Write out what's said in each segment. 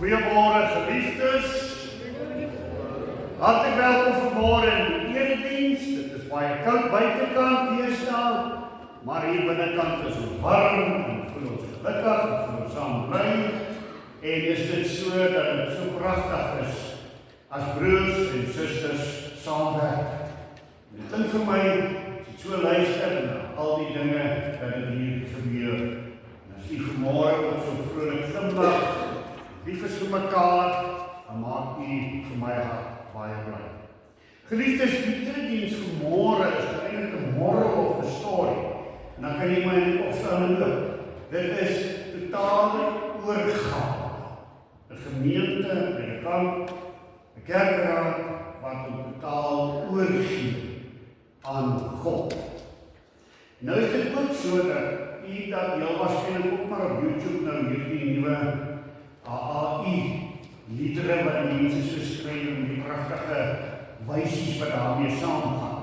Goeiemôre geliefdes. Hartlik welkom vanmôre in die erediens. Dit is baie koud buitekant deesdae, maar hier binnekant is ons warm en voel ons gelukkig en voel ons saam bly. En is dit so dat dit so pragtig is as broers en susters saamwerk. Dit klink vir my, as ek so luister na al die dinge wat hier gebeur. En as die vanmôre ook so vrolik glimlag, lief is vir mekaar, en maak u vir my hart baie bly. Geliefdes, die erediens vanmôre is eintlik 'n moral of the story. En dan kan jy my in die opstelling loop. Dit is totale oorgawe. 'n Gemeente, 'n kamp, 'n kerkraad wat totaal oorgee aan God. Nou is dit ook so dat u dat heel waarskynlik ook maar op YouTube nou hierdie nuwe AI liedere wat die mense so skryf en die pragtige wysies wat daarmee saamgaan.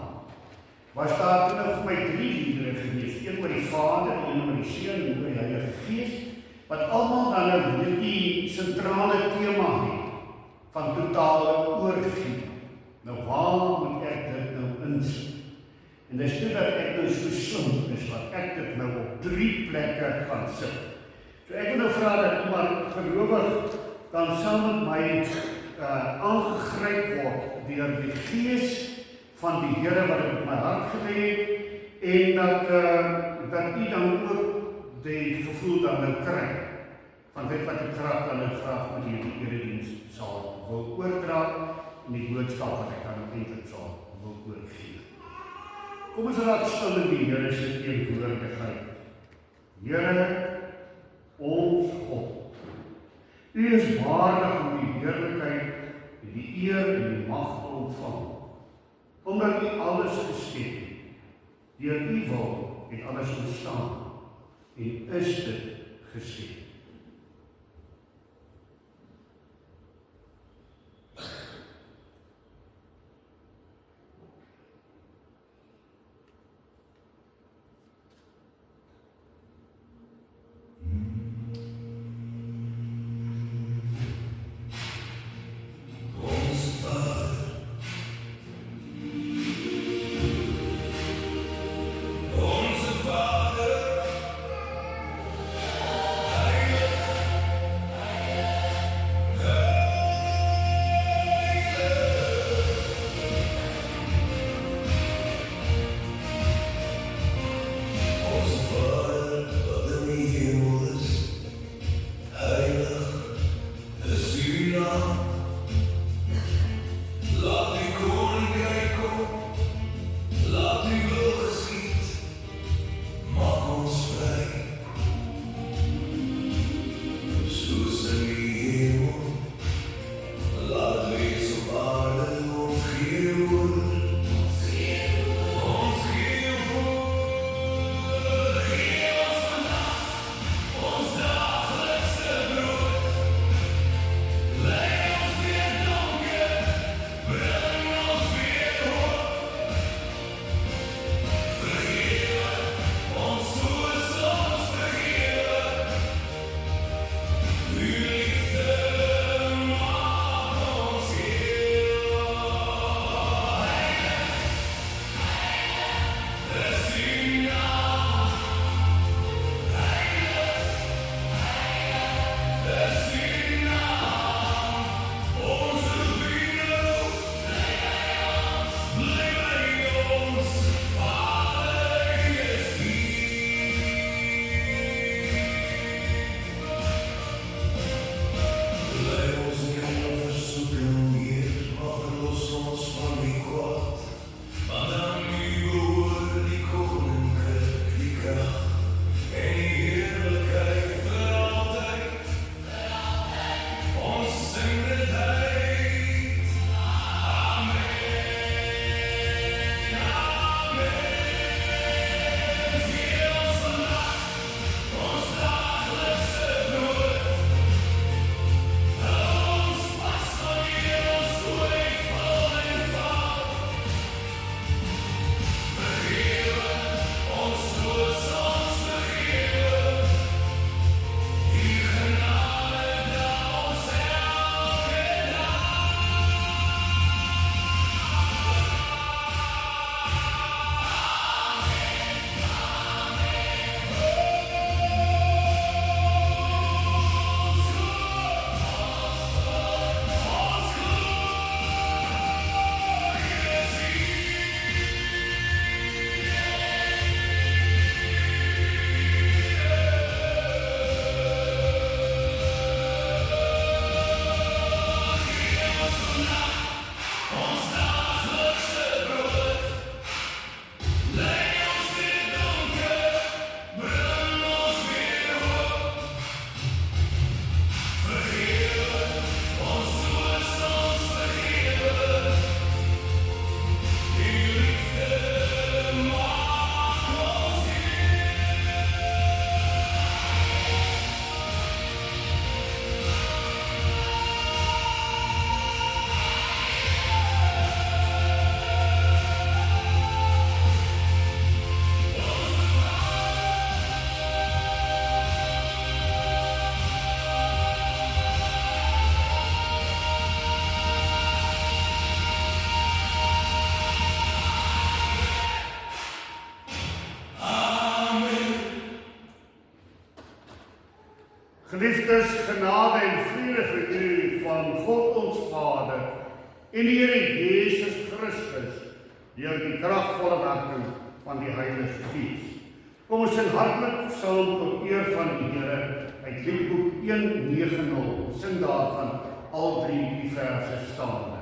Was daar toe nou vir my 3 liedere gewees, een oor die Vader, een oor die Seun en oor die Heilige Gees, wat almal dan nou hierdie sentrale tema het van totale oorgee. Nou waar moet ek dit nou insit? En dis toe dat ek nou so slim is, wat ek dit nou op 3 plekke gaan sit. So ek wil nou vra dat iemand gelowig dan saam met my aangegryp word deur die Gees van die Here wat dit op my hart gelê het, en dat u dan ook die gevoel dan nou kry van dit wat ek graag dan nou graag met hierdie erediens sal wil oordra en die boodskap wat ek dan eintlik sal wil oorgee. Kom ons raak stil in die Here se teenwoordigheid. Here, ons God, U is waardig om die heerlikheid en die eer en die mag te ontvang, omdat U alles geskep het. Deur U wil het alles ontstaan en is dit geskep. I Geliefdes, genade en vrede vir u van God ons Vader en die Here Jesus Christus deur die kragvolle werking van die Heilige Gees. Kom ons sing hartlik saam tot eer van die Here uit Liedboek 190. Sing daarvan al die verse staande.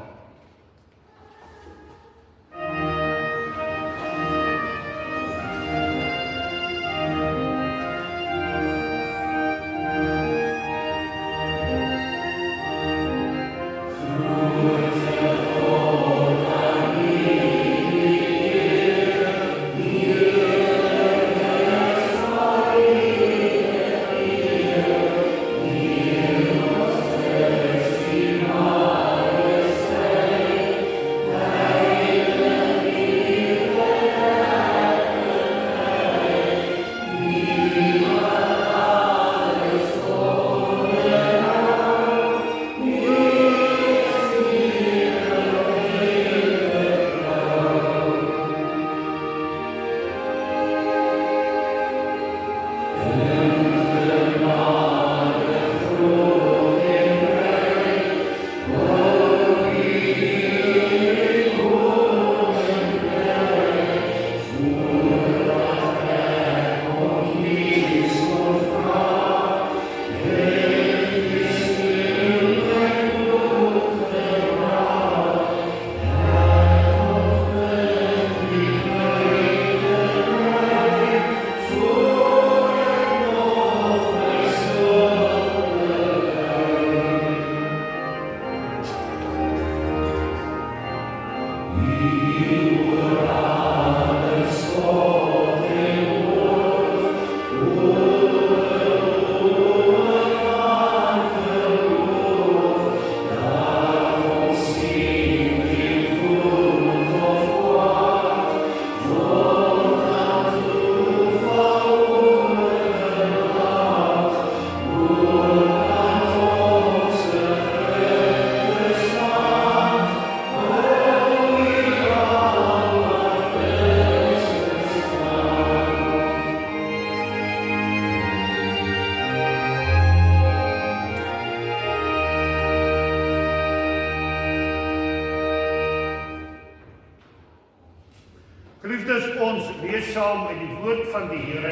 Geliefdes, ons lees saam uit die woord van die Here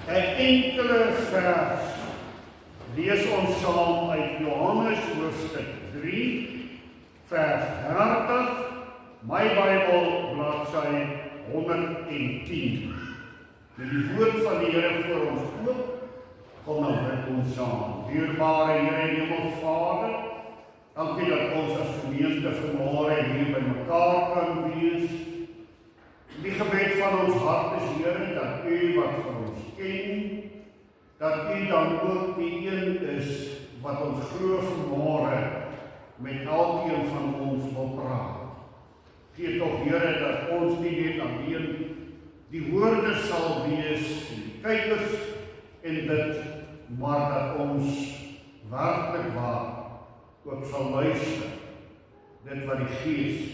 'n enkele vers. Lees ons saam uit Johannes hoofstuk 3, vers 30, my Bybel bladsy 110. Met die woord van die Here voor ons oop, kom nou met ons saam. Dierbare Here en Hemelvader, dankie dat ons as gemeente vanmôre hier by mekaar kan wees. Die gebed van ons hart is, Here, dat u wat vir ons ken, dat u dan ook die een is wat ons glo vanmôre met elkeen van ons wil praat. Gee tog, Here, dat ons nie net alleen die woorde sal wees, die kykers en dit, maar dat ons werklik waar ook sal luister, dit wat die Gees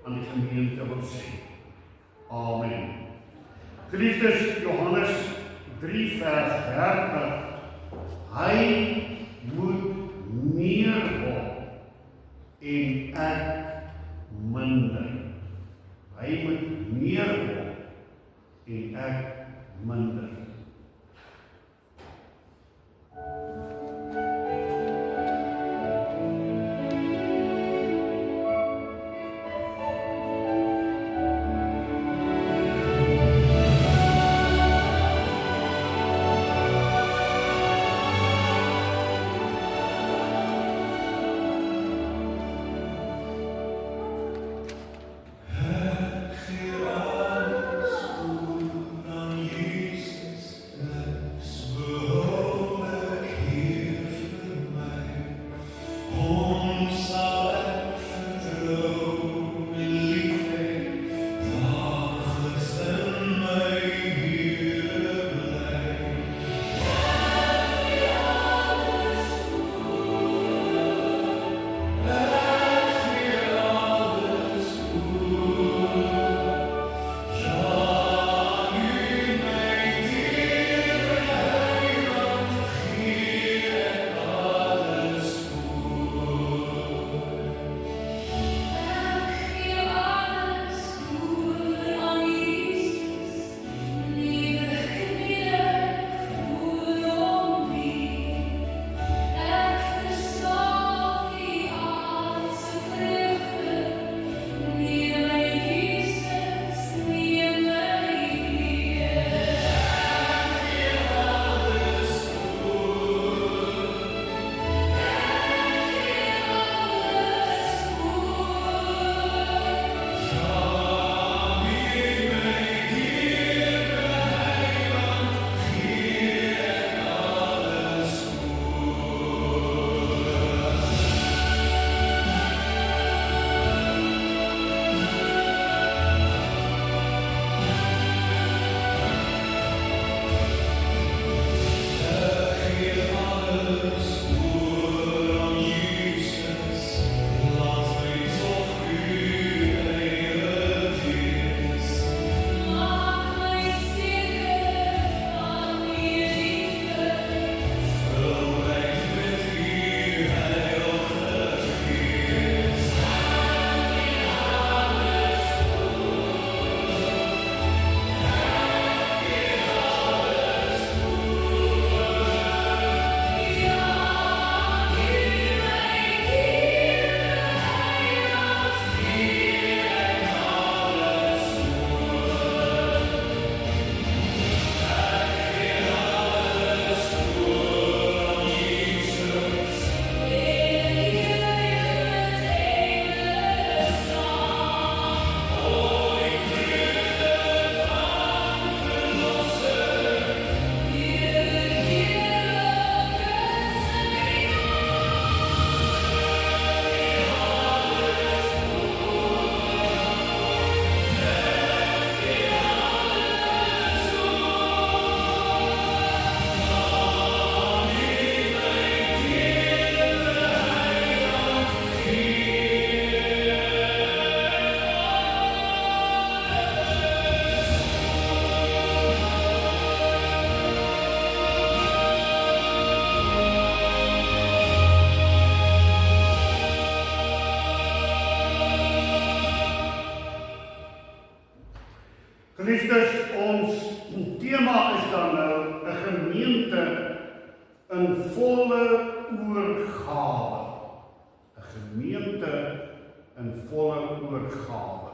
aan die gemeente wil sê. Amen. Geliefdes, Johannes 3 vers 30. Hy moet meer word en ek minder. Hy moet meer word en ek minder. oorgawe. 'n Gemeente in volle oorgawe.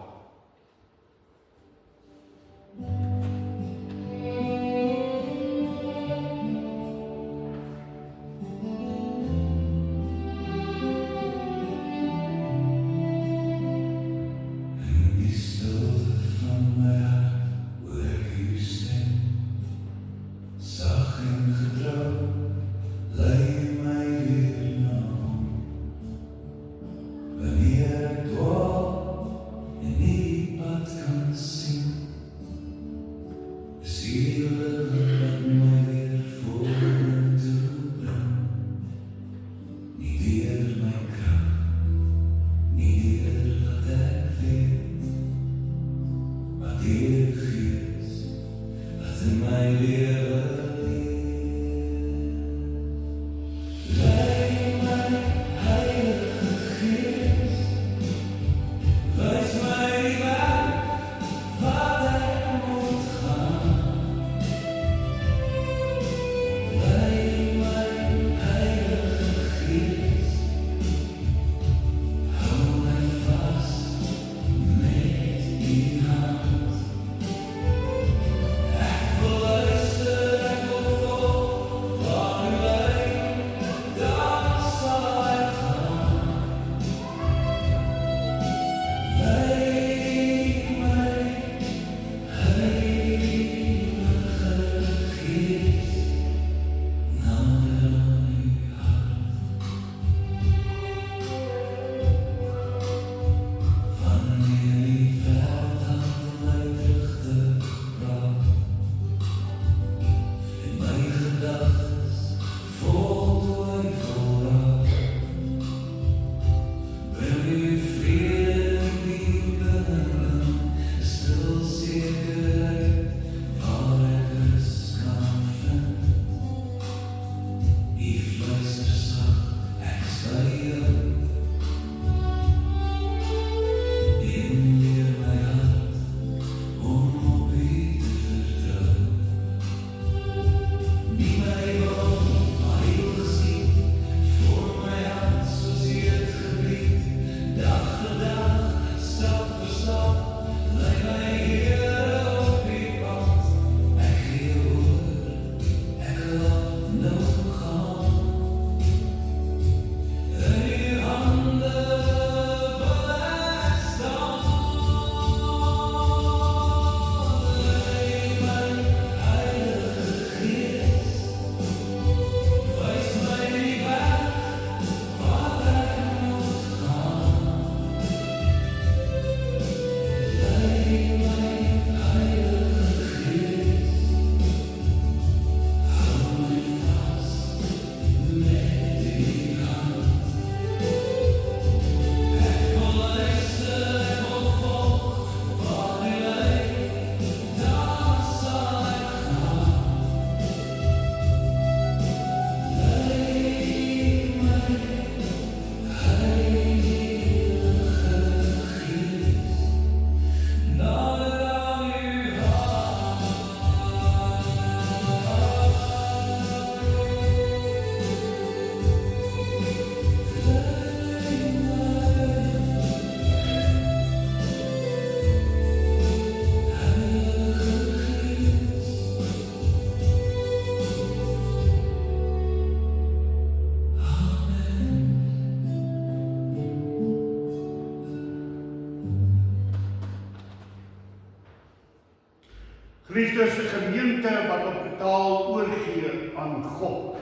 Geliefdes, 'n gemeente wat op totaal oorgee aan God.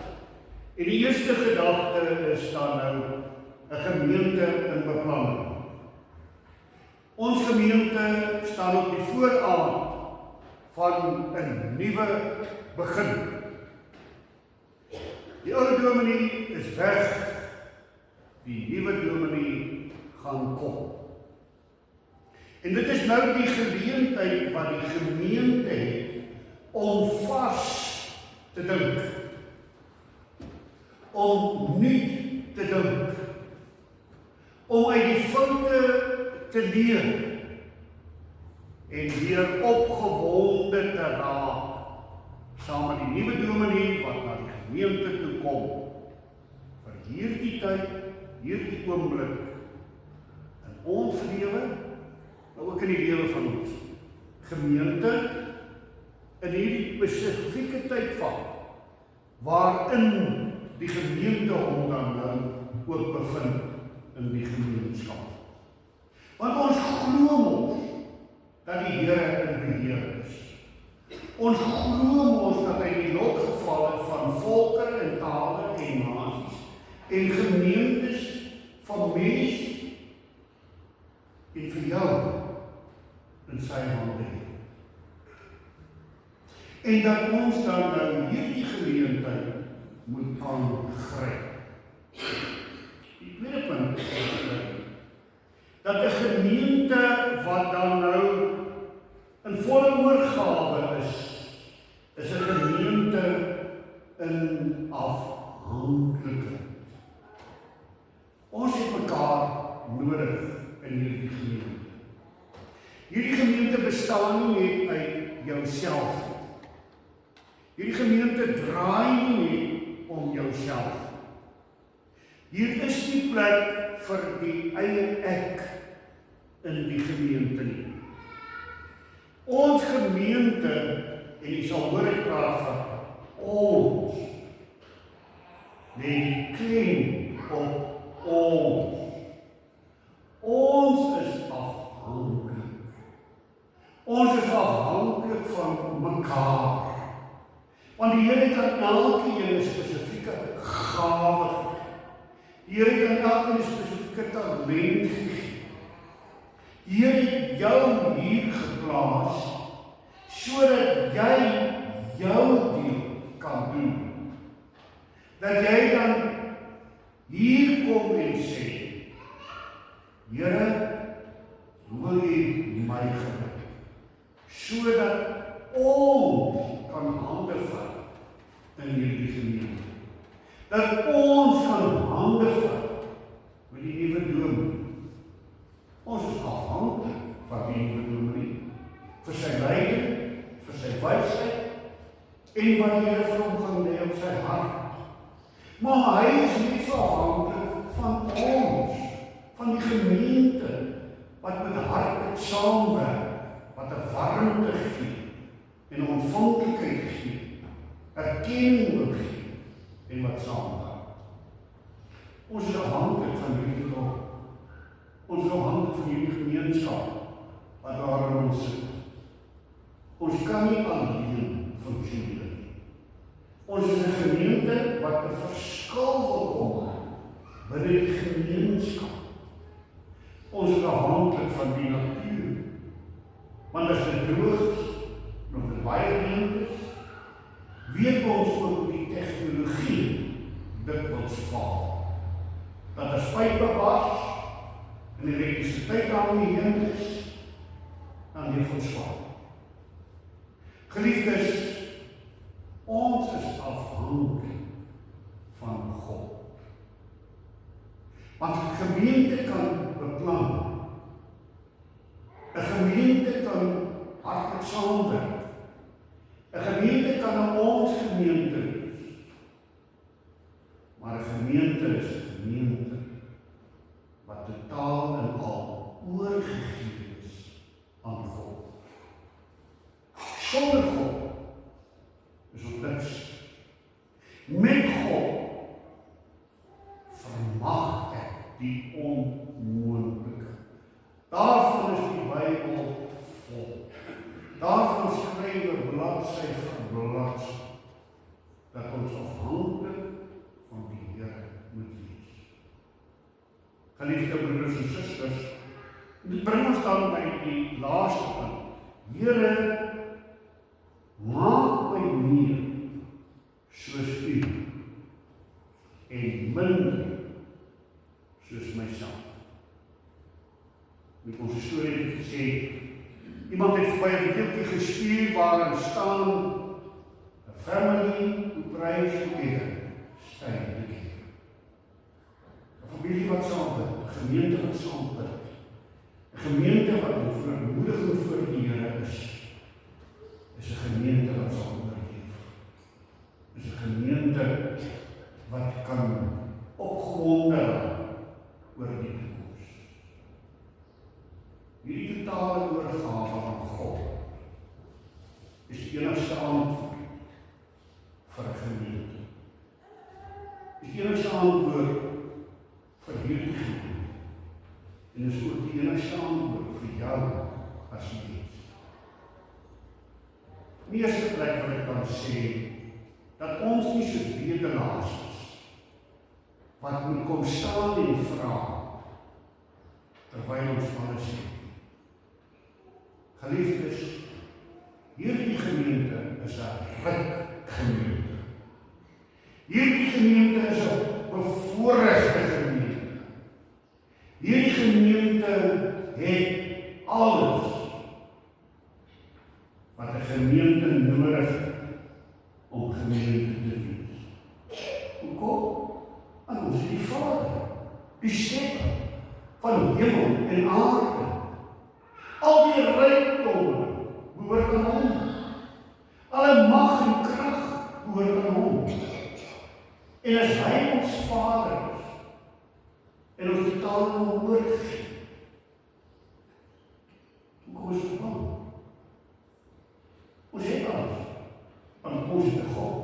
En die eerste gedagte is dan nou 'n gemeente in beplanning. Ons gemeente staan op die vooravond van 'n nuwe begin. Die ou dominee is weg, die nuwe dominee gaan kom. En dit is nou die geleentheid wat die gemeente het om vas te dink, om nuut te dink, om uit die foute te leer en weer opgewonde te raak, saam met die nuwe dominee wat na die gemeente toe kom, tyd, hierdie oomblik, in ons lewe, maar ook in die lewe van ons gemeente, in hierdie spesifieke tydvak, waarin die gemeente hom dan nou ook bevind in die gemeenskap. Want ons glo mos dat die Here in beheer is. Ons glo mos dat hy die lotgevalle van volke en tale en nasies en gemeentes van mens en vir jou in sy hande het. En dat ons dan nou hierdie geleentheid moet aangryp. Die tweede punt is dat 'n gemeente wat dan nou in volle oorgawe is 'n gemeente in afhanklikheid. Ons het mekaar nodig in hierdie gemeente. Hierdie gemeente bestaan nie net uit jouself. Hierdie gemeente draai nie net om jouself. Hier is nie plek vir die eie ek in die gemeente nie. Ons gemeente, en jy sal hoor ek praat van ons, die klem op ons. Ons is afhanklik. Ons is afhanklik van mekaar. Want die Here kan elkeen 'n spesifieke gawe gee. Die Here kan elkeen 'n spesifieke talent gee. Die Here het jou hier geplaas sodat jy jou deel kan doen. Dat jy dan hier kom en sê, Here, hoe wil U my gebruik? Sodat ons kan hande vat in hierdie gemeente. Dat ons kan hande vat met die nuwe dominee. Ons is afhanklik van die nuwe dominee, vir sy leiding, vir sy wysheid, en wat die Here vir hom gaan lê op sy hart. Maar hy is nie so afhanklik van ons, van die gemeente, wat met hart saamwerk, wat 'n warmte gee, en ontvanklikheid gee, erkenning wil gee, en wat saamwerk. Ons is afhanklik van hierdie dorp. Ons is afhanklik van hierdie gemeenskap, wat daar in ons sit. Ons kan nie alleen funksioneer nie. Ons is 'n gemeente wat 'n verskil wil kom binne die gemeenskap. Ons is afhanklik van die natuur. Want as dit droog is, nog dit baie reën is, weet ons ook die tegnologie dikwels faal. Dat as pype bars en die elektrisiteit aan die heen is, dan leef ons swaar. Geliefdes, ons is afhanklik van God. Want 'n gemeente kan beplan. 'n gemeente kan hartlik saamwerk. 'n gemeente kan aan ons gemeente wees. Maar 'n gemeente is 'n gemeente wat totaal en al oorgegee is aan God. Sonder God is ons niks. Met God vermag ek die onmoontlike. Daarvan is die Bybel vol. Daarvan skrywe bladsy vir bladsy dat ons afhanklik van die Here moet wees. Geliefde broeders en susters, dit bring ons dan by die laaste punt. Here, maak my meer soos U en minder soos myself. Met ons storie het gesê, iemand het vir my 'n videoetjie gestuur waarin staan, a family who prays together, stay together. 'n familie wat saam bid, 'n gemeente wat saam bid, 'n gemeente wat in verantwoordiging voor die Here is 'n gemeente wat sal oorleef. Is 'n gemeente wat kan opgehou opgewonde raak oor die toekoms. Hierdie totale oorgawe aan God is die enigste antwoord vir 'n gemeente. Die enigste antwoord vir hierdie gemeente. En is ook die enigste antwoord vir jou as mens. In die eerste plek wil ek dan sê dat ons nie soos bedelaars is wat moet kom staan en vra terwyl ons alles het. Geliefdes, hierdie gemeente is 'n ryk gemeente. Hierdie gemeente is 'n bevoorregte gemeente. Hierdie gemeente het alles wat 'n gemeente nodig het om gemeente te wees. Hoekom? En ons is die Vader, die Skepper van hemel en aarde. Al die rykdomme behoort aan hom. Alle mag en krag behoort aan hom. En as hy ons Vader is, en ons totaal aan hom oorgegee, hoekom is dit bang? Ons het alles, want ons het 'n God.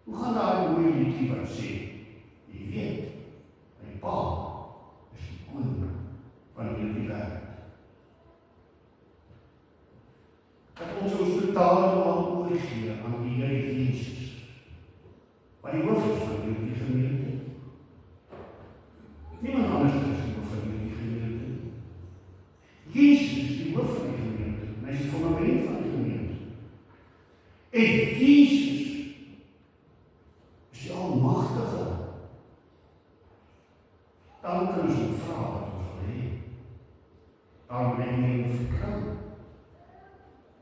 Hoe gaan daar 'n mooie liedjie wat sê, jy weet, my Pa is die koning van hierdie wêreld. Dat ons totaal oorgee aan die Here Jesus, wat die hoof is van hierdie gemeente. Niemand anders is die hoof van hierdie gemeente. Jesus is die hoof van die gemeente, en hy is die fundament van die gemeente. En Jesus is die Almagtige. Dan kan ons ook vra wat ons wil hê. Daarom het hy hom vertrou.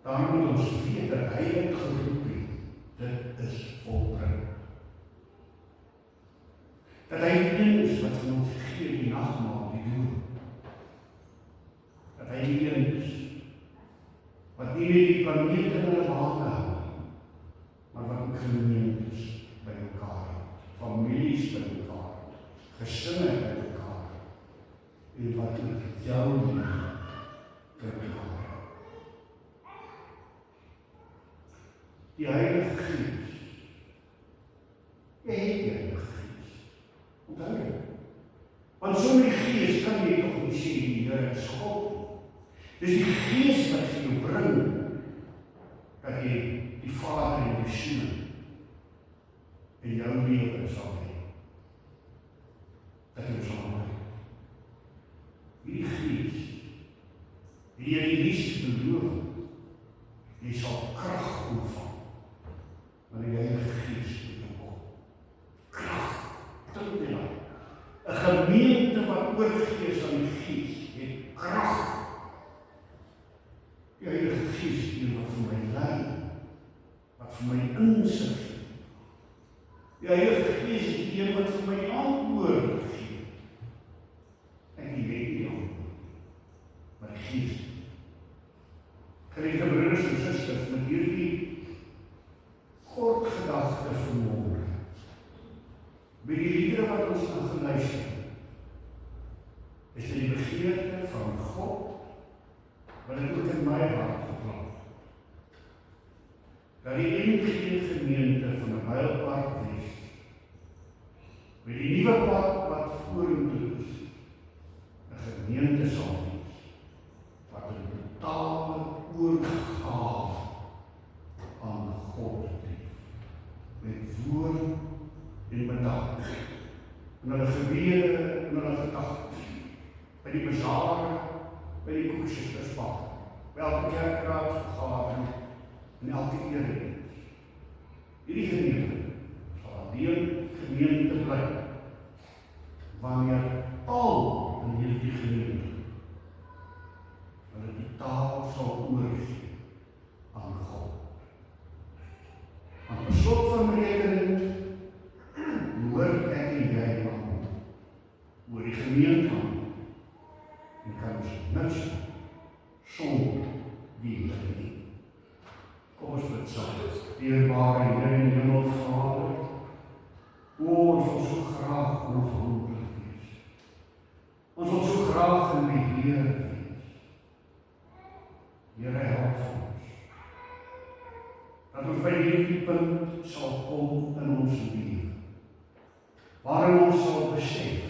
Daarom moet ons weet dat hy het geroep het, dit is volbring. Dat hy die een is wat van ons gee die nagmaal, die doel. Dat hy die een is wat nie net die planeet in hulle bane hou, maar wat ook gemeentes by mekaar het, families by mekaar het, gesinne by mekaar het, en wat ook jou lewe by mekaar het. Die Heilige Gees. Jy het die Heilige Gees. Onthou jy? Want sonder die Gees kan jy toch nie sê die Here is God. Dis die Gees wat vir jou bring, dat jy die Vader en die Seun in jou lewe sal hê. Dat jy sal hê. Hierdie Gees, die Here Jesus beloof, jy sal krag ontvang. Maar die Heilige Gees moet kom. Krag, dink jy nou. 'n gemeente wat oorgegee is aan die Gees, het krag. Die Heilige Gees is die wat vir my lei, wat vir my insig. Die Heilige Gees is die wat vir my antwoord gee. Ek weet nie antwoord, maar die Gees. Geliefde broeders en susters, met hierdie kort gedagte vanmôre, by die liedere wat ons nou geluister het, is dit die begeerte van God, wat het ook in my hart geplant. Dat die NG gemeente van 'n Mylpaad Wes, met die nuwe pad wat vorentoe is, 'n gemeente sal wees, wat 'n totale oorgawe aan God het, met woord en bedank, en hulle gebede en hulle gedagtes, by die besare, by die koeksesterspak, by elke kerkraad vergadering, en elke erediens. Hierdie gemeente sal alleen gemeente bly, wanneer al in hierdie gemeente hulle die taal sal oorgee aan God. Aan die slot van rekening hoor ek en jy aan hom, oor die gemeente aan, en kan ons niks sonder die Here nie. Kom ons bid saam. Dierbare Here in die hemel, Vader, o ons wil so graag onafhanklik wees. Ons wil so graag in beheer wees. Here, help ons. Dat ons by hierdie punt sal kom in ons lewe, waarin ons sal besef,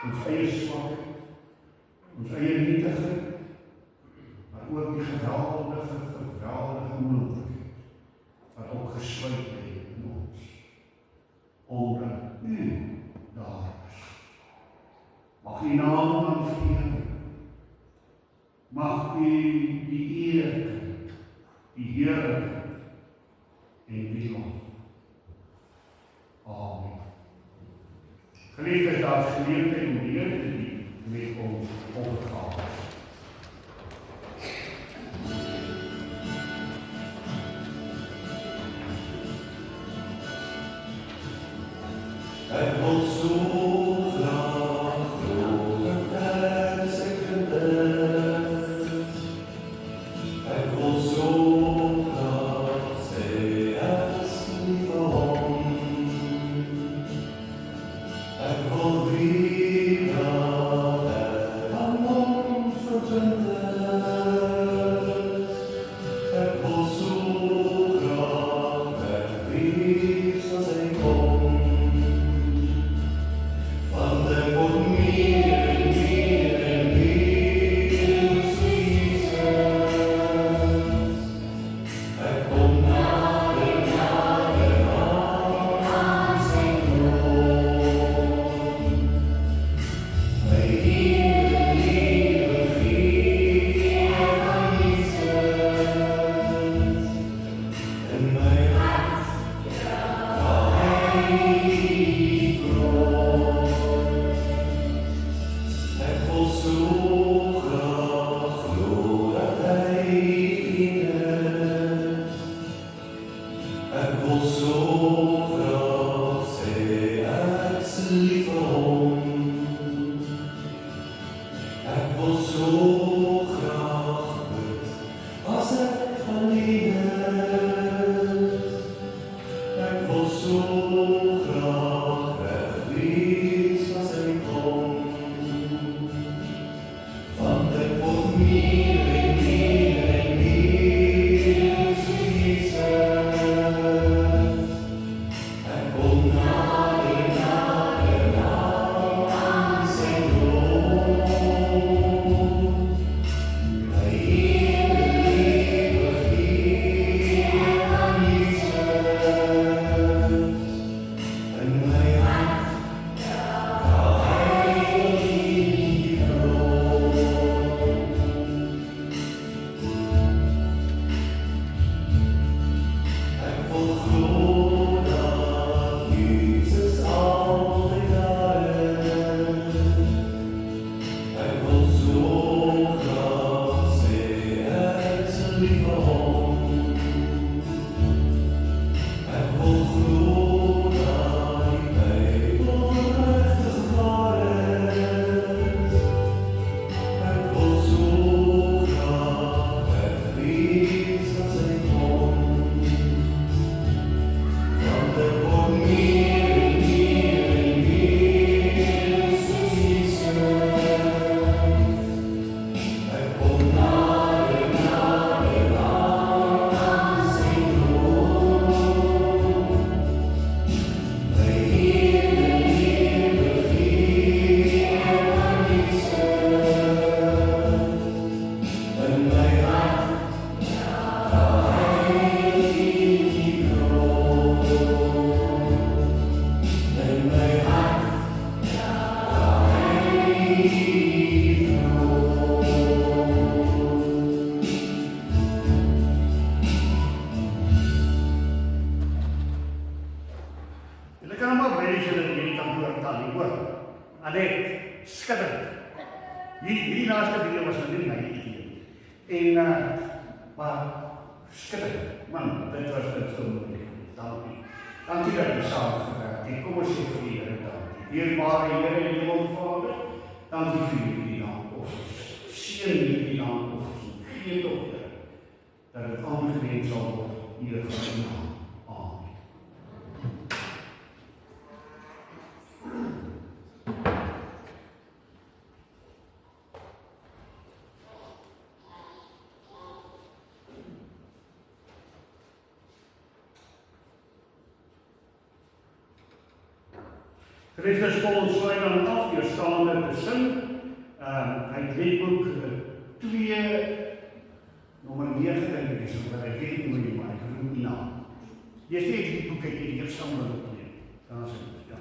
ons eie swakheid, ons eie nietigheid, maar ook die geweldige moontlikheid, wat opgesluit lê in ons, omdat U daar is. Mag U naam aanvreem, mag U die eer, die heerlikheid en die lof. Amen. Geliefdes, daar is geleentheid om die Here te dien met ons offergawes. Ek wil so graag groter as ek verdien. Ek wil so graag sê as lief vir hom. Ek wil weet dat ek aan hom verbind is. Ek wil so graag wees as hy kom. Hier naaste video was nou nie my idee. Maar skitterend. Man, dit was dit so moeilik. Dankie. Dankie dat jy saam gewerk het. Kom ons sê vir die Here dankie. Dierbare Here en Hemelvader, dankie vir hierdie dankoffers. Seën hierdie dankoffers. Gee tot Here dat dit aangeneem sal word hier van U naam. Amen. Geliefdes, kom ons sluit dan af deur staande te sing. Uit Liedboek 2, nommer 9 dink ek is, wat ek weet nie meer, maar ek roep nie na. Jy sê die boek het die versamel opneem. Daar is het, ja.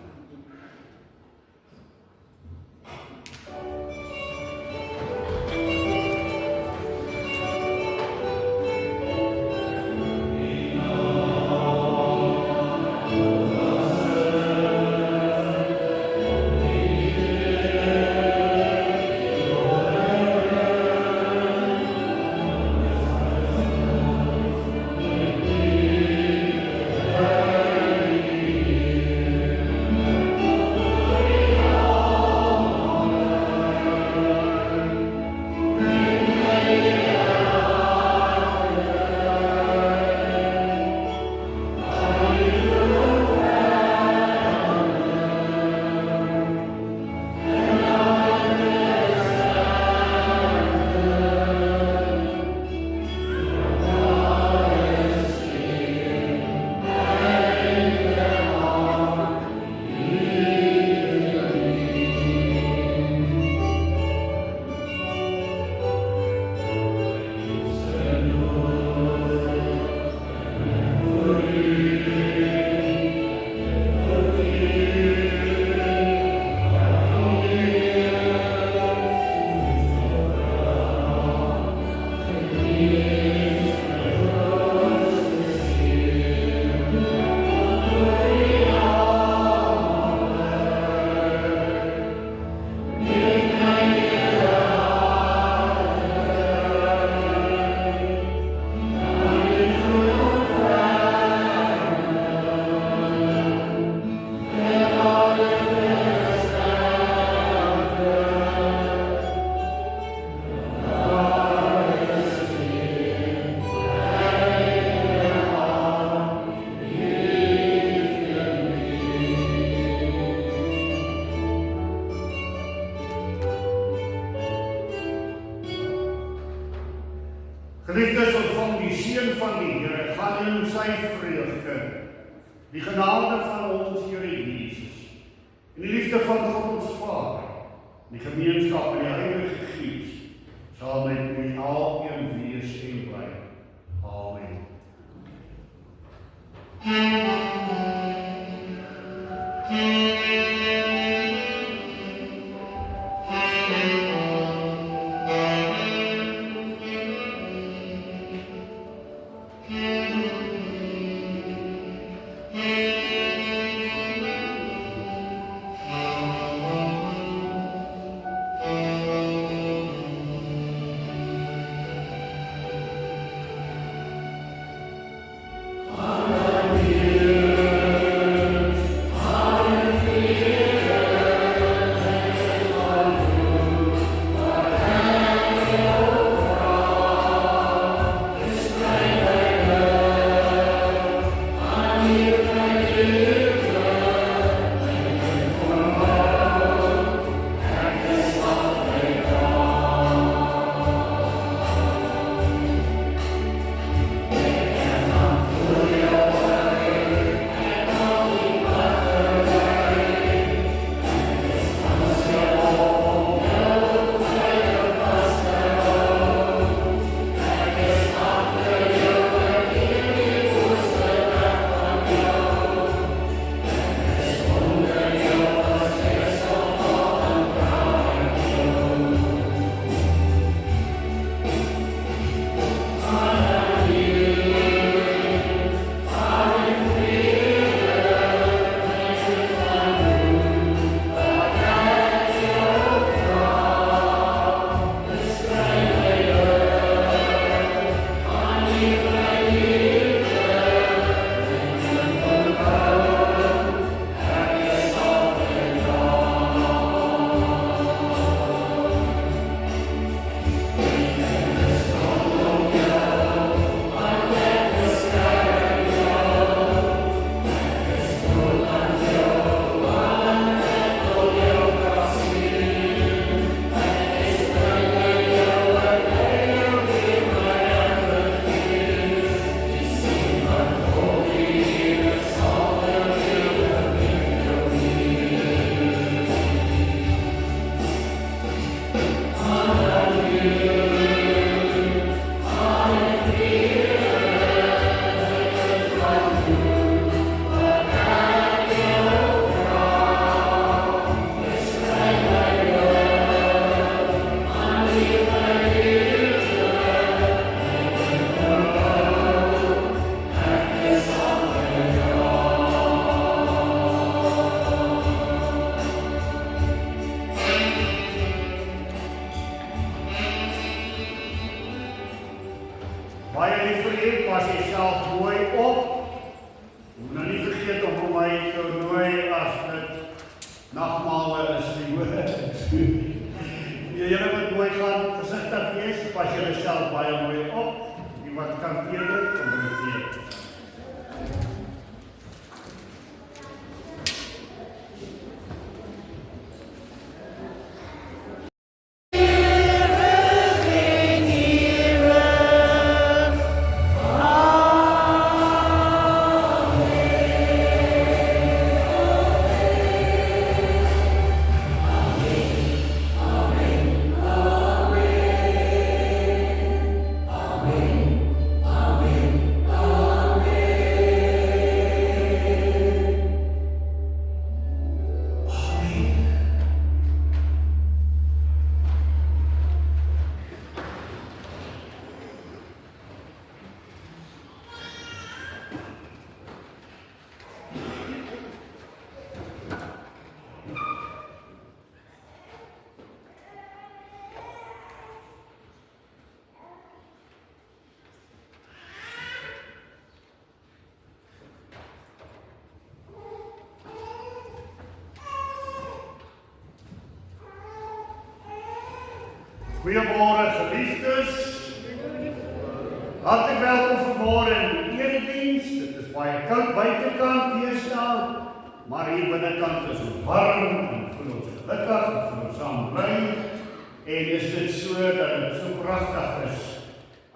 Geliefdes, ontvang die seën van die Here, gaan in sy vreugde, die genade van ons Here Jesus, en die liefde van God ons Vader, die gemeenskap met die Heilige Gees, sal met u alkeen wees en bly. Amen. Alleluia. Nagmale is die woord. Julle moet mooi gaan, versigtig wees, pas julle self baie mooi op. Die wat kan teer, kom regeer. Goeiemôre geliefdes. Hartlik welkom vanmôre in die erediens. Dit is baie koud buitekant deesdae, maar hier binnekant is ons warm en voel ons gelukkig en voel ons saam bly. En is dit so dat dit so pragtig is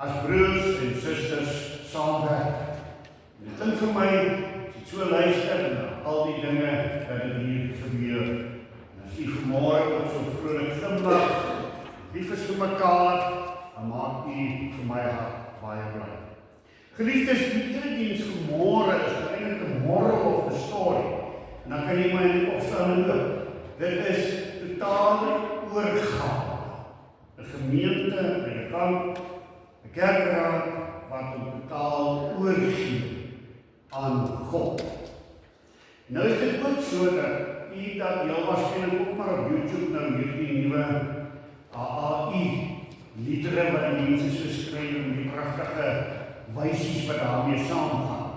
as broers en susters saamwerk. Dit klink vir my, as ek so luister na al die dinge wat hier gebeur. En as jy vanmôre ook so vrolik glimlag, lief is vir mekaar, en maak u vir my hart baie bly. Geliefdes, die erediens vanmôre is eintlik 'n moral of the story. En dan kan jy my net opstaan en loop. Dit is totale oorgawe. 'n Gemeente, 'n kamp, 'n kerkraad wat totaal oorgee aan God. Nou is dit ook so dat u dat heel waarskynlik ook maar op YouTube nou hierdie nuwe AAI liedere wat die mense so skryf en die pragtige wysies wat daarmee saamgaan.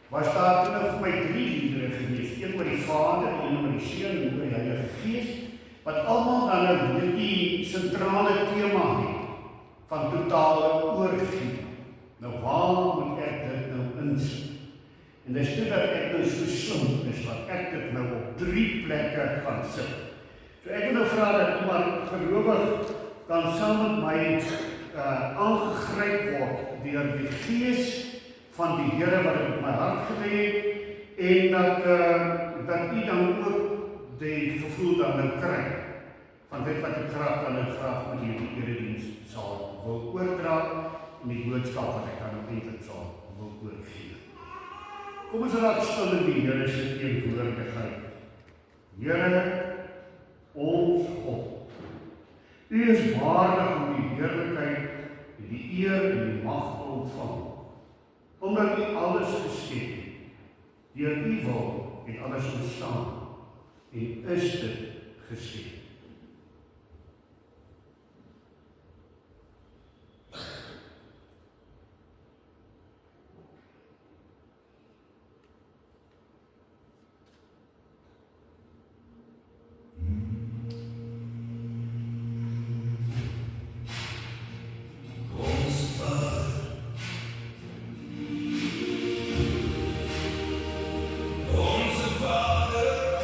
Was daar toe nou vir my 3 liedere gewees, een oor die Vader, een oor die Seun en oor die Heilige Gees, wat almal dan nou hierdie sentrale tema het van totale oorgee. Nou waar moet ek dit nou insit? En dis toe dat ek nou so slim is, wat ek dit nou op 3 plekke gaan sit. So ek wil nou vra dat iemand gelowig dan saam met my aangegryp word deur die Gees van die Here wat in my hart gelê het en dat u dan ook die gevoel dan nou kry van dit wat ek graag met hierdie erediens sal wil oordra en die boodskap wat ek dan eintlik sal wil oorgee. Kom ons raak stil in die Here se teenwoordigheid. Here, ons God, u is waardig om die heerlikheid en die eer en die mag te ontvang, omdat u alles geskep het. Deur u wil het alles ontstaan en is dit geskep. Onze Vader,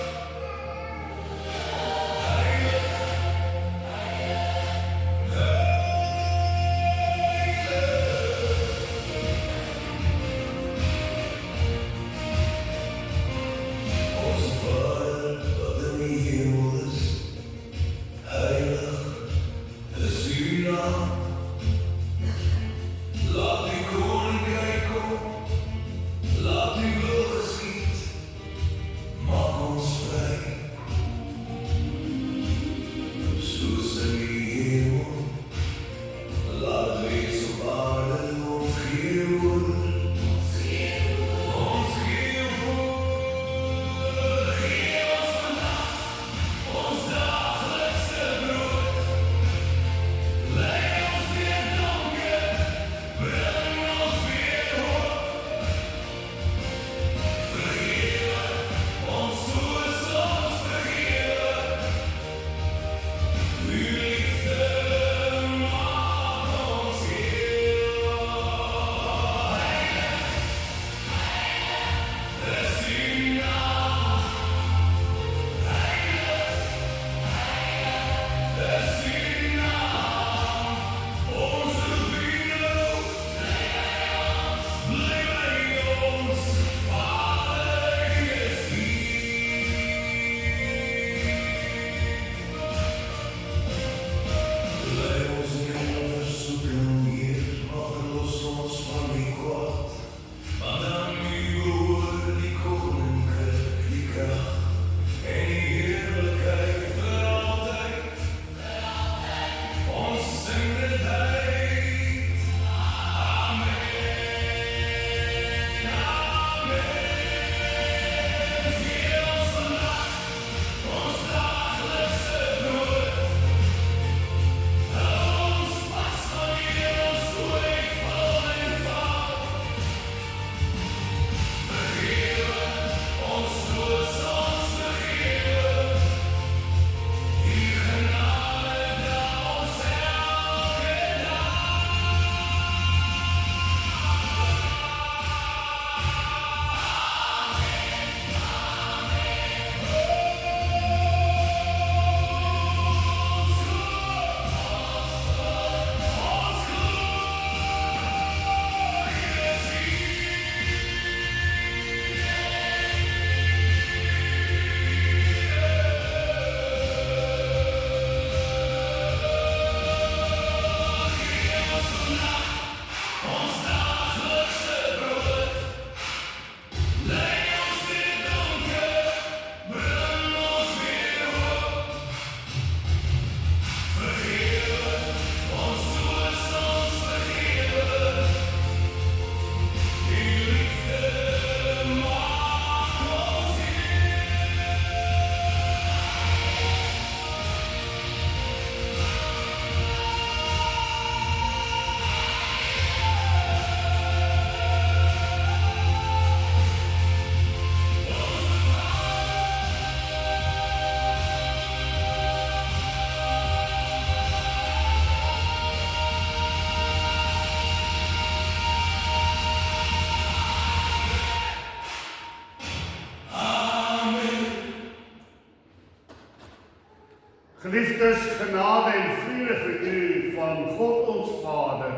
Geliefdes, genade en vrede vir u van God ons Vader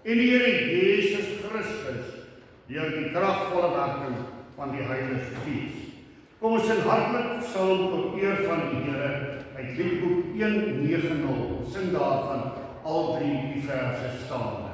en die Here Jesus Christus deur die kragvolle werking van die Heilige Gees. Kom ons sing hartlik saam tot eer van die Here uit Liedboek 190. Sing daarvan al 3 die verse staande.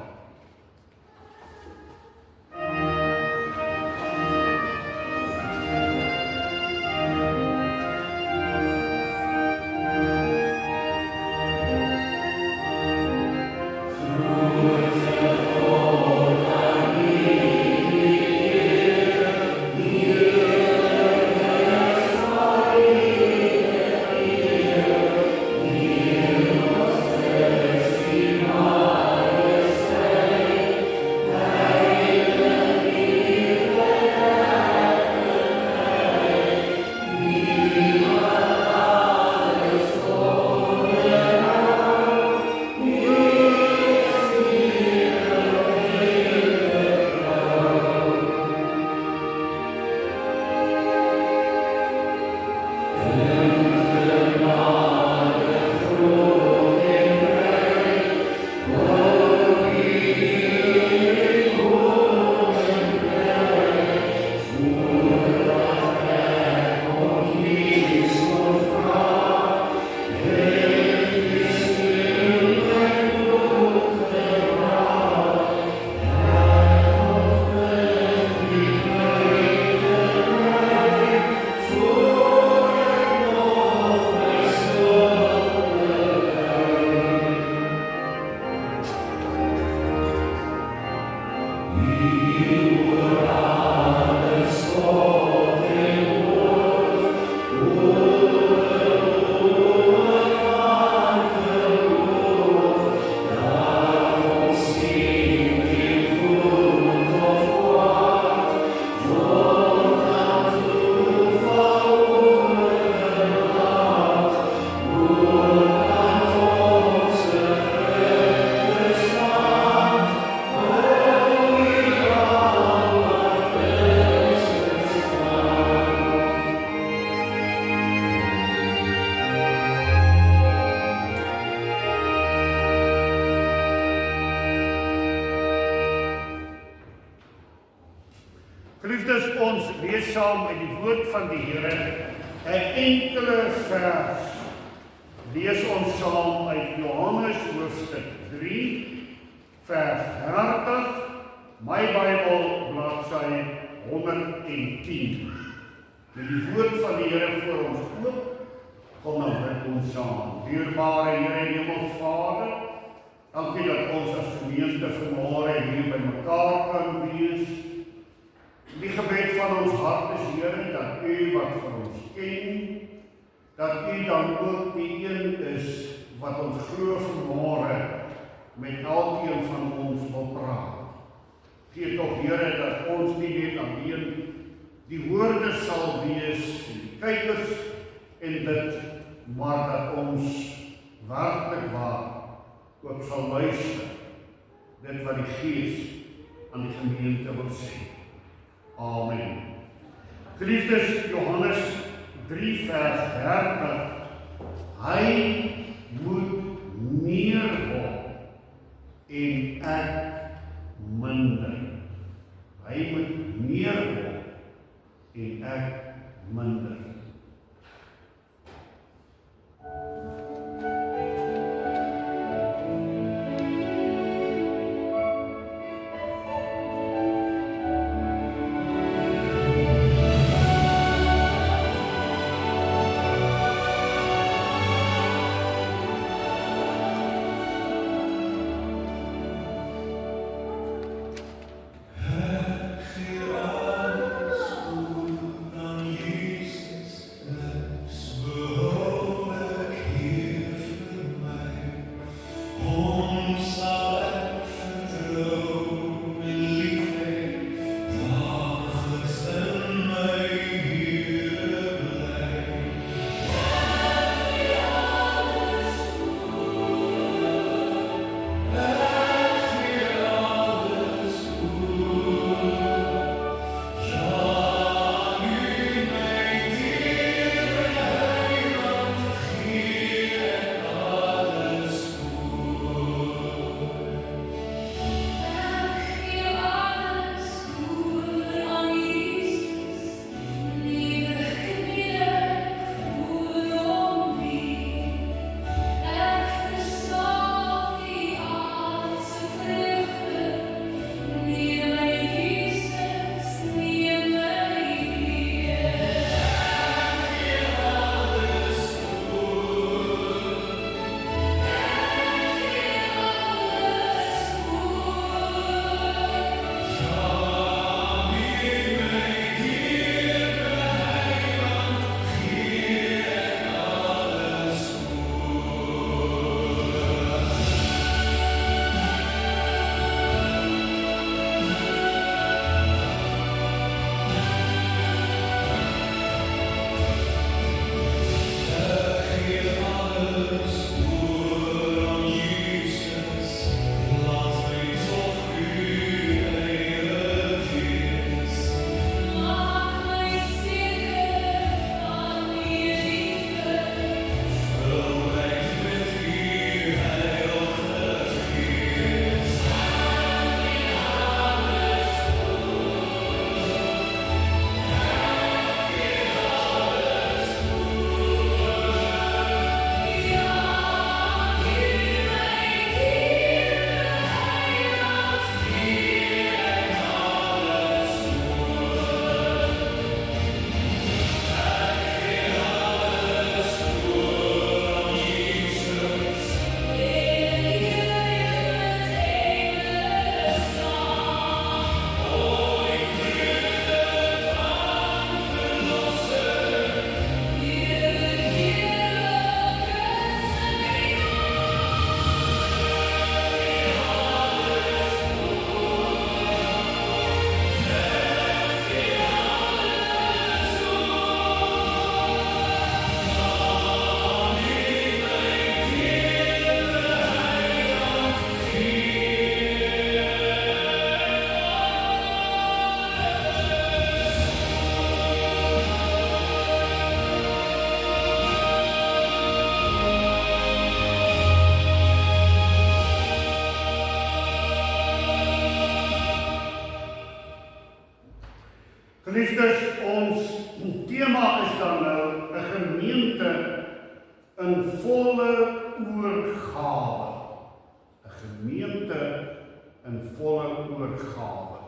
Geliefdes, ons lees saam uit die woord van die Here 'n enkele vers. Lees ons saam uit Johannes hoofstuk 3 vers 30, my Bybel bladsy 110. Met die woord van die Here voor ons oop, kom nou bid ons saam. Dierbare Here en Hemelvader, dankie dat ons as gemeente vanmôre hier by mekaar kan wees. Die gebed van ons hart is, Here, dat U wat vir ons ken, dat U dan ook die een is wat ons glo vanmôre met elkeen van ons wil praat. Gee tog, Here, dat ons nie net alleen die woorde sal wees, die kykers en dit, maar dat ons werklik waar ook sal luister, dit wat die Gees aan die gemeente wil sê. Amen. Geliefdes, Johannes 3 vers 30, hy moet meer word en ek minder. Hy moet meer word en ek minder. in volle oorgawe. 'n Gemeente in volle oorgawe.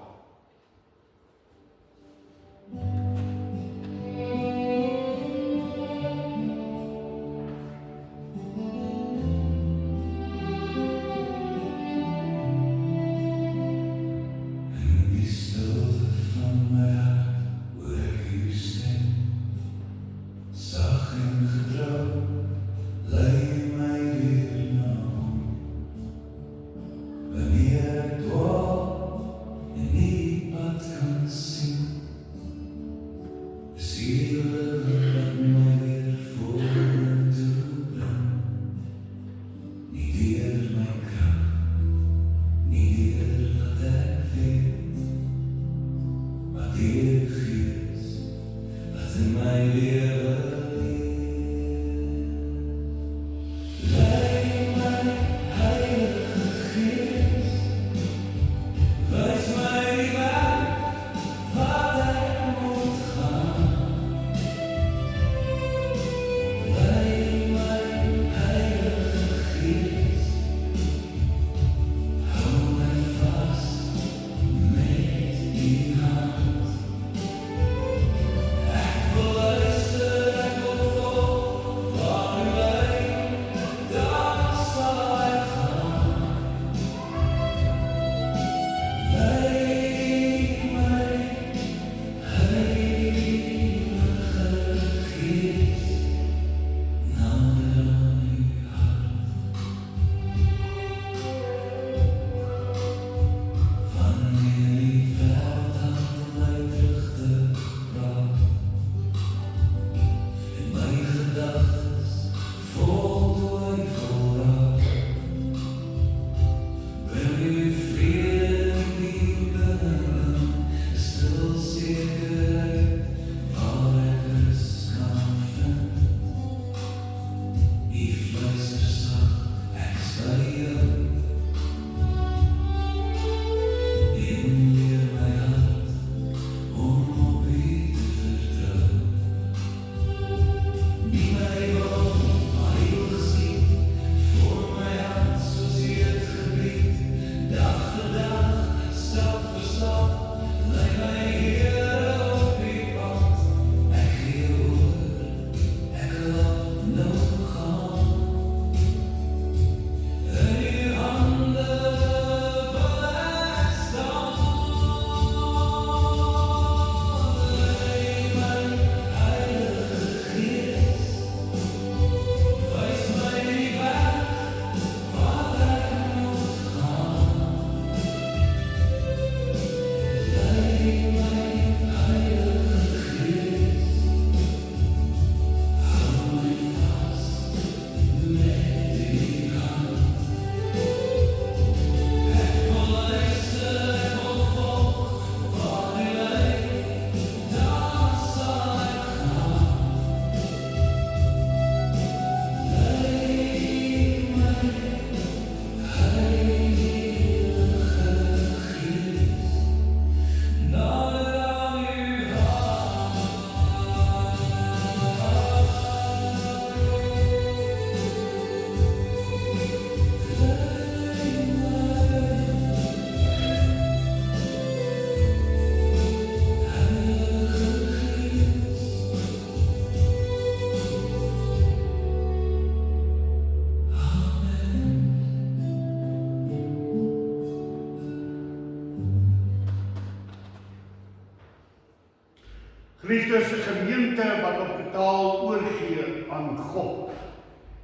Geliefdes, 'n gemeente wat op totaal oorgee aan God.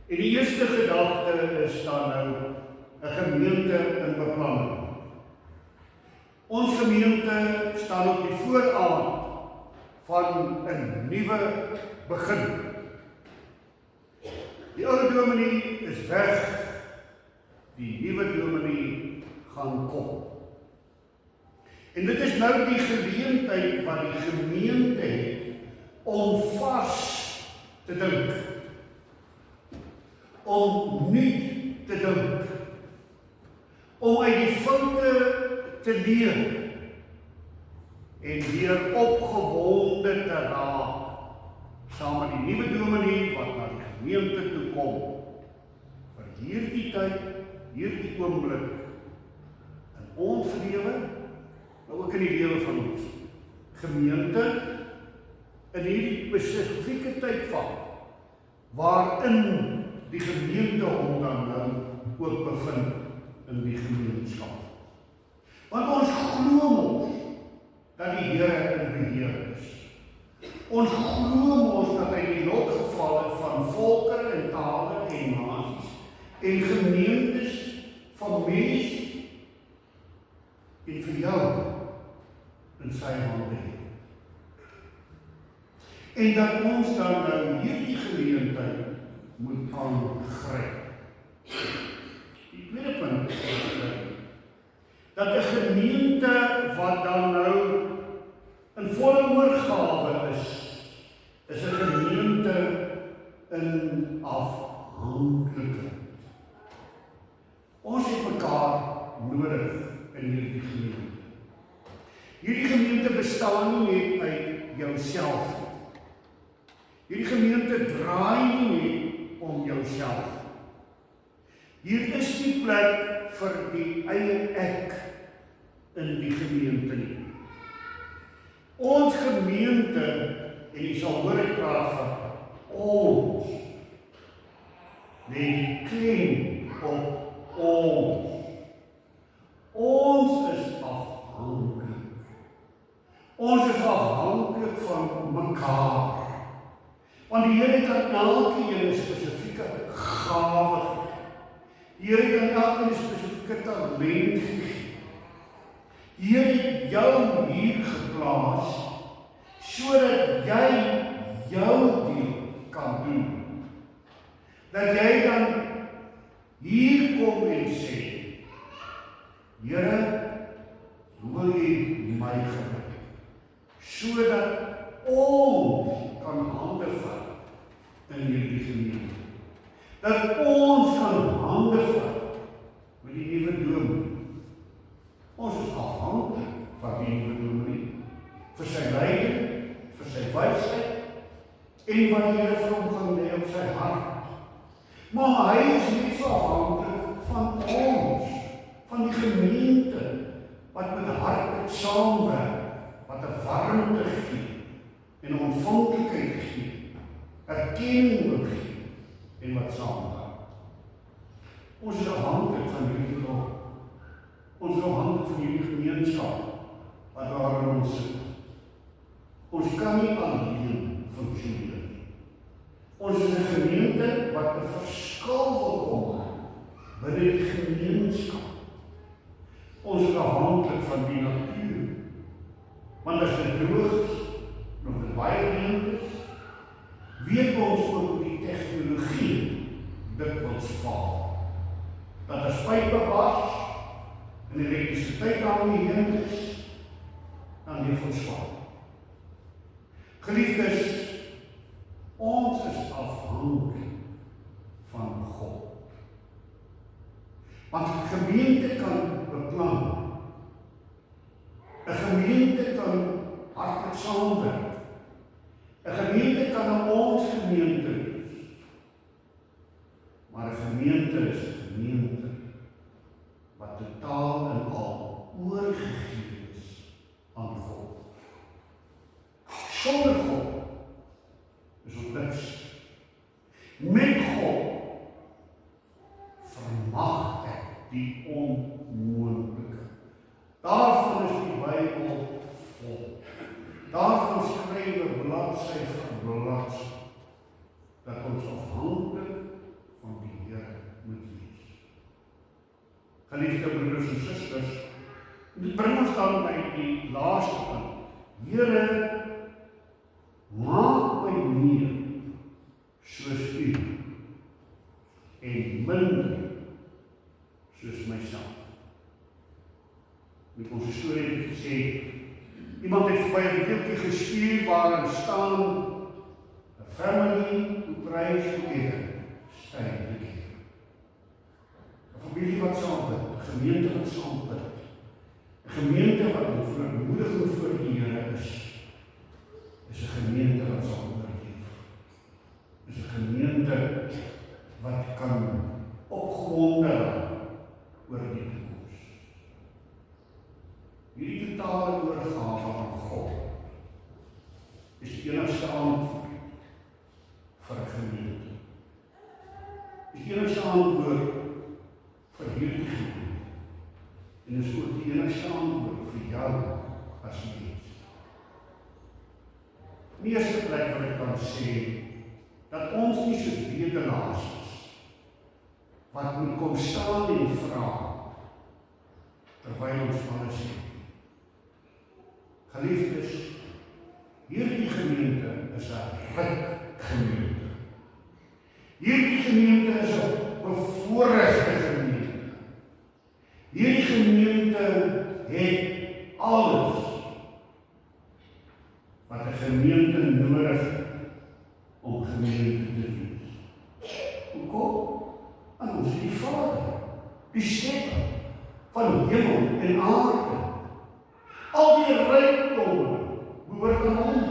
En die eerste gedagte is dan nou 'n gemeente in beplanning. Ons gemeente staan op die vooravond van 'n nuwe begin. Die ou dominee is weg, die nuwe dominee gaan kom. En dit is nou die geleentheid wat die gemeente het om vars te dink, om nuut te dink, om uit die foute te leer en weer opgewonde te raak saam met die nuwe dominee wat na die gemeente toe kom, vir hierdie tyd, hierdie oomblik, in ons lewe, maar ook in die lewe van ons gemeente, in hierdie spesifieke tydvak, waarin die gemeente hom dan nou ook bevind in die gemeenskap. Want ons glo mos dat die Here in beheer is. Ons glo mos dat hy die lot gevalle van volke en tale en nasies en gemeentes, families en vir jou in sy hande het. En dat ons dan nou hierdie geleentheid moet aangryp. Die tweede punt is dat 'n gemeente wat dan nou in volle oorgawe is 'n gemeente in afhanklikheid. Ons het mekaar nodig in hierdie gemeente. Hierdie gemeente bestaan nie net uit jouself. Hierdie gemeente draai nie net om jouself. Hier is nie plek vir die eie ek in die gemeente nie. Ons gemeente, en jy sal hoor ek praat van ons, die klem op ons. Ons is afhanklik. Ons is afhanklik van mekaar. Want die Here kan elkeen 'n spesifieke gawe gee. Die Here kan elkeen 'n spesifieke talent gee. Die Here het jou hier geplaas sodat jy jou deel kan doen. Dat jy dan hier kom en sê, Here, hoe wil U my gebruik? Sodat ons kan hande vat in hierdie gemeente. Dat ons kan hande vat met die nuwe dominee. Ons is afhanklik van die nuwe dominee, vir sy leiding, vir sy wysheid, en wat die Here vir hom gaan lê op sy hart. Maar hy is nie so afhanklik van ons, van die gemeente, wat met hart saamwerk, wat 'n warmte gee, en ontvanklikheid gee, erkenning wil gee, en wat saamgaan. Ons is afhanklik van hierdie God. Ons is afhanklik van hierdie gemeenskap, wat waarin ons sit. Ons kan nie alleen funksioneer nie. Ons is 'n gemeente wat 'n verskil wil kom binne die gemeenskap. Ons is afhanklik van die natuur. Want as dit droog is, nog dit baie reën is, weet ons ook die tegnologie dikwels faal. Dat as pype bars en elektrisiteit aan die heen is, dan leef ons swaar. Geliefdes, ons is afhanklik van God. Want 'n gemeente kan beplan. 'n gemeente kan hartlik saamwerk. 'n gemeente kan aan ons gemeente wees. Maar 'n gemeente is 'n gemeente wat totaal en al oorgegee is aan God. Sonder God is ons niks. Met God vermag ek die onmoontlike. Daarvan is die Bybel vol. Daarvan skrywe bladsy vir bladsy dat ons afhanklik van die Here moet wees. Geliefde broeders en susters, dit bring ons dan by die laaste punt. Here, maak my meer soos U en minder soos myself. Met ons storie het gesê, iemand het vir my 'n beeldjie gestuur waarin staan 'n family who prays together, stay together. 'n familie wat saam bid, 'n gemeente wat saam bid, 'n gemeente wat in vermoediging voor die Here is 'n gemeente wat saam oorleef. wat kan opgewonde raak oor die toekoms. Hierdie totale oorgawe aan God is die enigste antwoord vir 'n gemeente. Die enigste antwoord vir hierdie gemeente. En is ook die enigste antwoord vir jou as mens. In die eerste plek wil ek dan sê dat ons nie soos bedelaars is wat moet kom staan en vra terwyl ons alles het. Geliefdes, hierdie gemeente is 'n ryk gemeente. Hierdie gemeente is 'n bevoorregte gemeente. Hierdie gemeente het alles wat 'n gemeente nodig het om gemeente te wees. Hoekom? En ons is die Vader, die Skepper van hemel en aarde. Al die rykdomme behoort aan hom.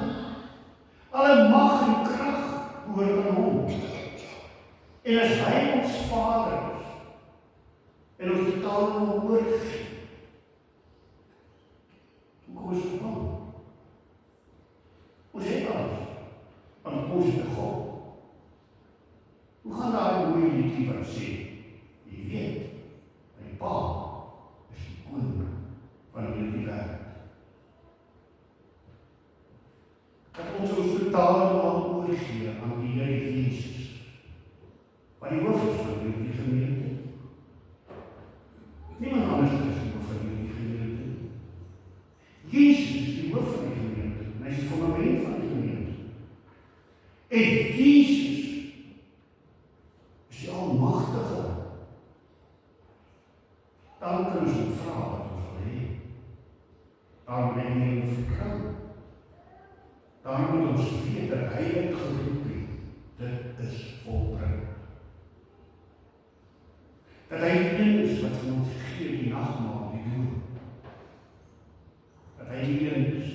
Alle mag en krag behoort aan hom. En as hy ons Vader is, en ons totaal aan hom oorgegee, hoekom is dit bang? Ons het alles, want ons het 'n God. Hoe gaan daar 'n mooie liedjie wat sê, jy weet, my Pa is die koning van hierdie wêreld. Dat ons totaal oorgee aan die Here Jesus, wat die hoof is van hierdie gemeente. Niemand anders is die hoof van hierdie gemeente. Jesus is die hoof van die gemeente, en hy is die fundament van die gemeente. En Jesus is die Almagtige. Dan kan ons hom vra wat ons wil hê. Daarom moet hy hom vertrou. Daarom moet ons weet dat hy het geroep het. Dit is volbring. Dat hy die een is wat vir ons gee die nagmaal, die doel. Dat hy die een is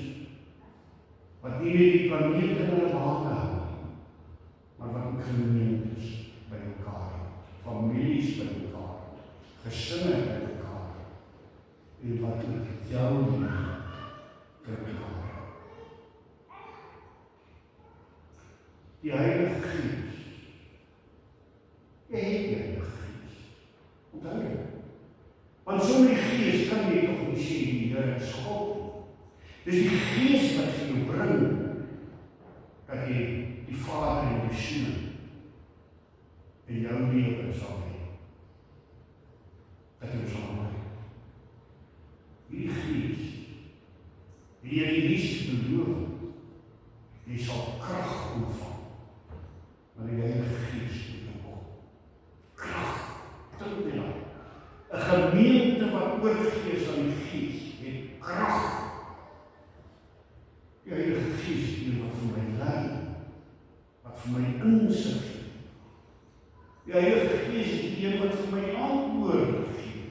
wat nie net die planeet in hulle bane hou, maar wat ook gemeentes by mekaar het, families by mekaar, gesinne by mekaar, en wat ook jou lewe by mekaar. Die Heilige Gees. Jy het die Heilige Gees. Onthou jy? Want sonder die Gees kan jy toch nie sê die Here is God. Dis die Gees wat vir jou bring, dat jy die Vader en die Seun in jou lewe sal hê. Dat jy sal hê. Die Gees, die jy die Jesus beloof, jy sal krag ontvang. Maar die Heilige Gees moet kom. Krag, dink jy nou. 'n gemeente wat oorgegee is aan die Gees, het krag. Die Heilige Gees is die wat vir my lei, wat vir my insig gee. Die Heilige Gees is die een wat vir my die antwoorde gee.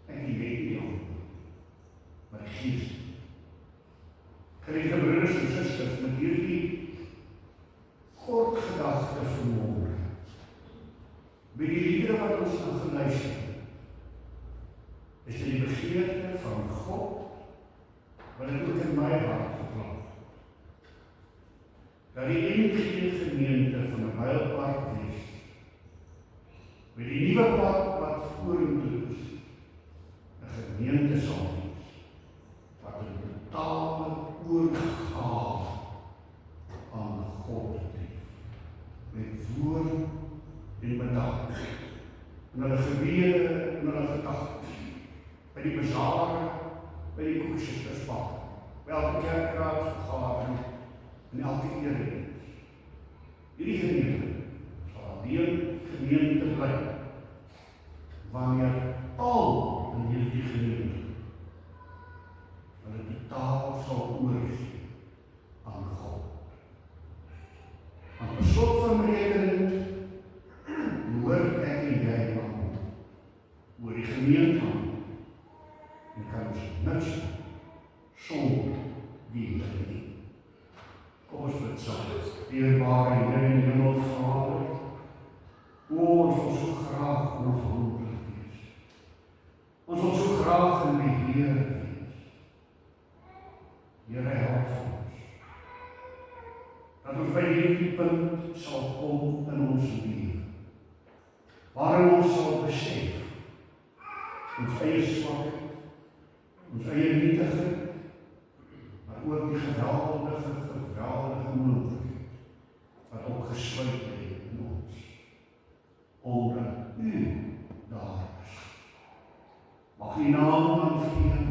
En die weet nie antwoord, maar die Gees. Geliefde broeders en susters, met hierdie kort gedagte vanmôre, by die liedere wat ons aan geluister het, is die begeerte van God, wat het ook in my hart geplant. Dat die NG gemeente van 'n Mylpark wees, met die nuwe pad wat vorentoe is, 'n gemeente sal wees, wat 'n totale oorgawe aan God het, met woord en bedank, in hulle gebede, in hulle gedagtes, by die besare, by die koeksesterspak, by elke kerkraadsvergadering, en elke erediens. Hierdie gemeente sal alleen gemeente bly, wanneer al in hierdie gemeente hulle totaal sal oorgee aan God. Want per slot van rekening hoor ek en jy aan hom, oor die gemeente aan, en kan ons niks sonder die Here nie. Kom ons bid saam. Dierbare Here in die hemel, sal kom in ons lewe, waarin ons sal besef, ons eie swakheid, ons eie nietigheid, maar ook die geweldige moontlikheid, wat opgesluit lê in ons, omdat U daar is. Mag U naam aanvreem,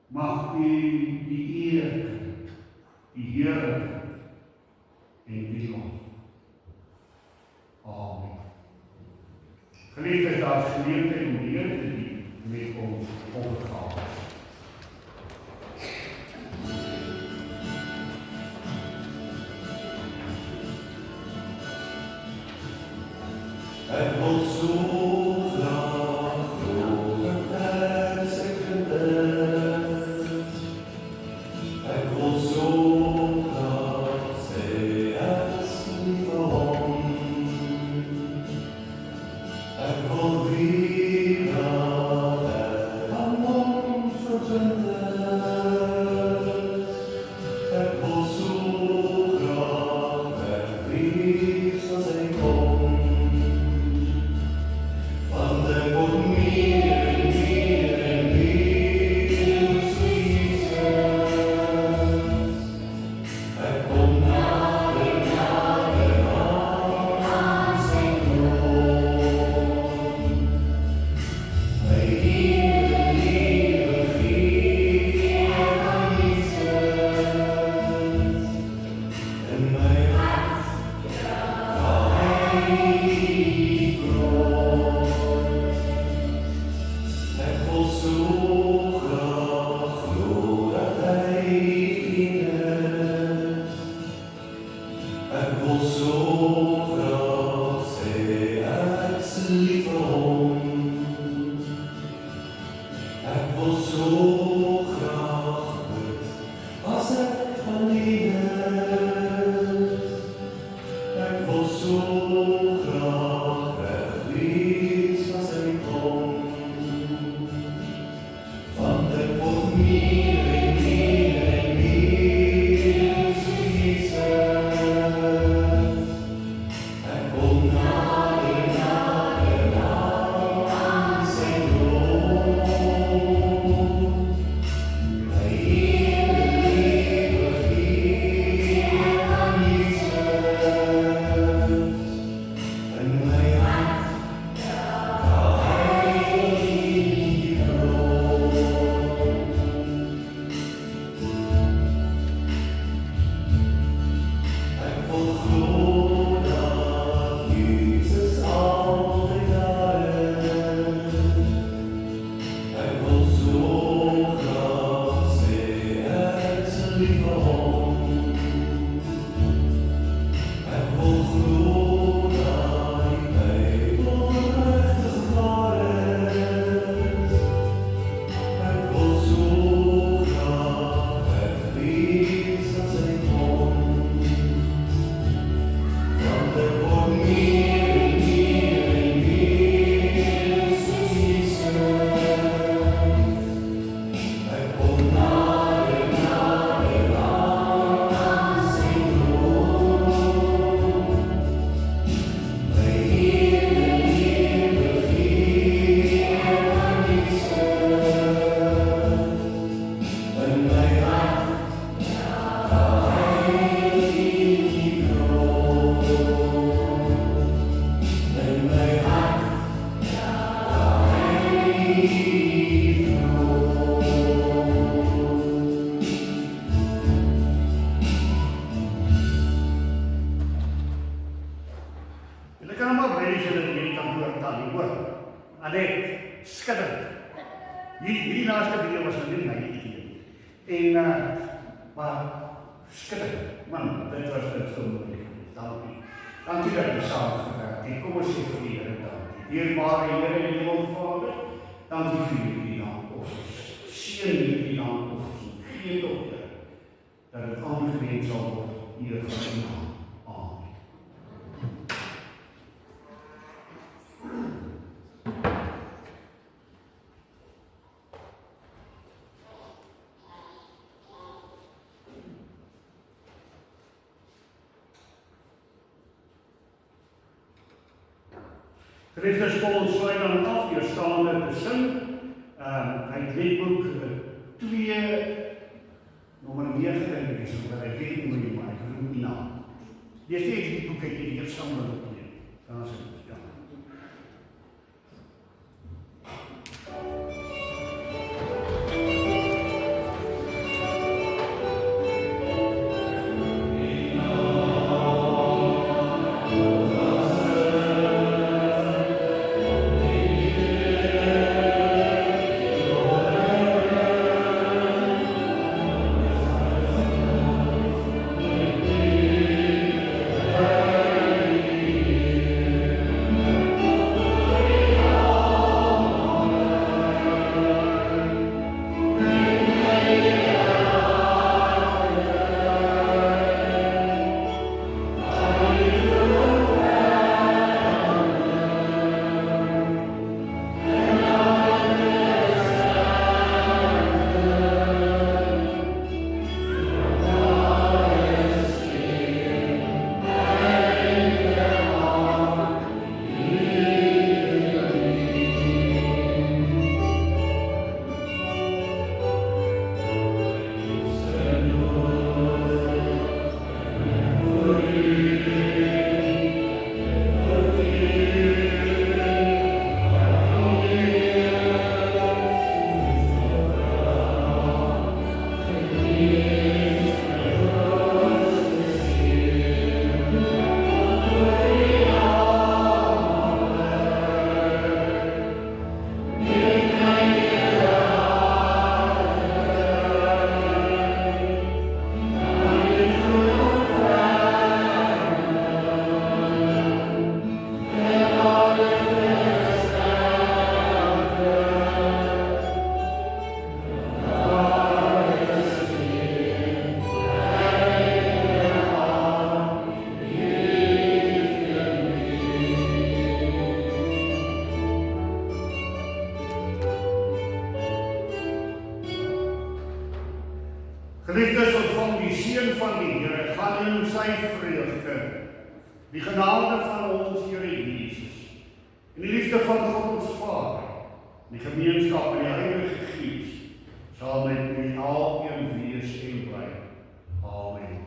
mag U die eer, die heerlikheid en die lof. Amen. Geliefdes, daar is geleentheid om die Here te dien met ons offergawes. Ek wil so graag groter as ek is. Ek wil so graag sê ek is lief vir hom. Ek wil weet dat ek aan hom verbind is. Ek wil so graag wegwees as hy kom. Want ek word meer en meer soos Jesus. Ek kom nader aan sy troon. My hele lewe gee ek aan Jesus. In my hart waar hy kroon. Ek wil so graag glo dat hy is. Ek wil so graag sê ek is lief vir hom. Ek wil so graag bid as ek alleen is. Ek wil so graag wegwees as hy kom. Want ek word meer en meer soos Jesus. Ek kom nader aan sy troon. My hele lewe gee ek aan Jesus. In my hart waar hy kroon. Ek wil glo dat Jesus altyd daar is. Ek wil so graag sê ek is lief vir hom. Ek wil glo dat die Bybel regtig waar is. Ek wil so graag wegwees as hy kom. Want ek word meer en meer soos Jesus. Ek kom nader aan sy troon. My hele lewe gee ek aan Jesus. In my hart waar hy kroon. In my hart waar hy kroon. Julle kan maar wees julle nie kan doortaan nie, hoor. Anet, skitterend. Hierdie laaste video was nou nie my idee. En, maar skitterend. Man, dit was net so moeilik. Dankie. Dankie dat jy saamgewerk het. Kom ons sê vir die Here dankie. Dierbare Here en Hemelvader, dankie vir hierdie aankoffers. Seën hierdie aankoffers. Gee tot Here dat dit aangewend sal word hier van U naam. Amen. Geliefdes, Paul sluit dan af deur staande te sing. Hy het liedboek 2, nommer 9 dink ek is, wat ek weet nie, maar ek roep nie na. Dis die liedboek ek hier saam met op neem. Daar is het, ja. Geliefdes, ontvang die seën van die Here, gaan in sy vreugde, die genade van ons Here Jesus, en die liefde van God ons Vader, en die gemeenskap van die Heilige Gees, sal met u alkeen wees en bly. Amen.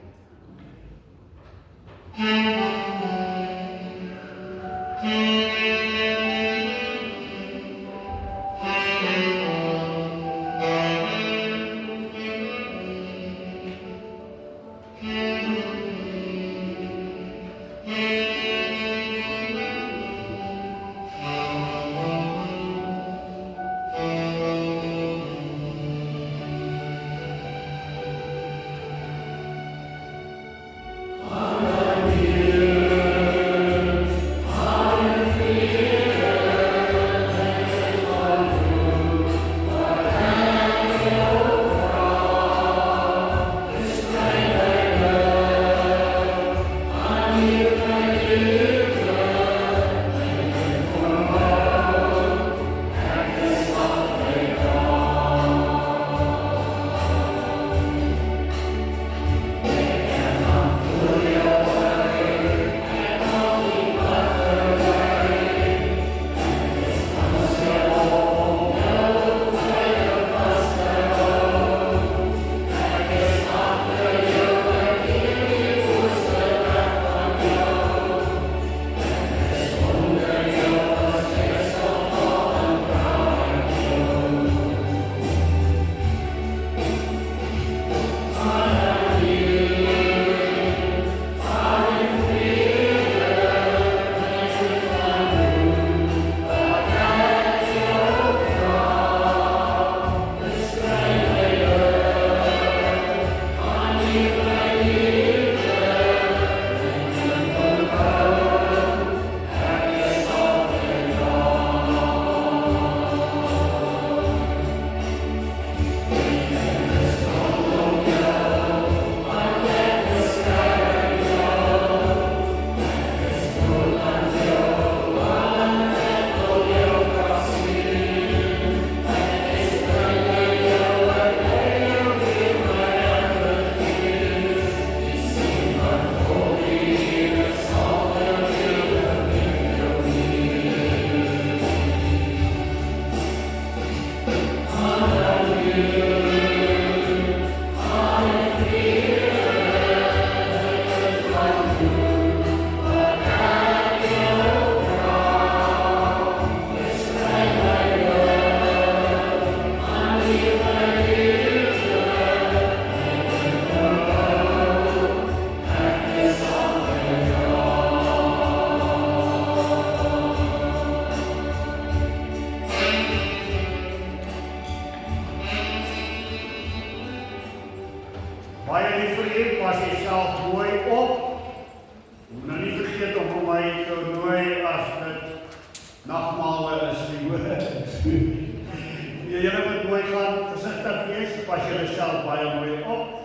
mooi gaan, versigtig wees, pas julle self baie mooi op.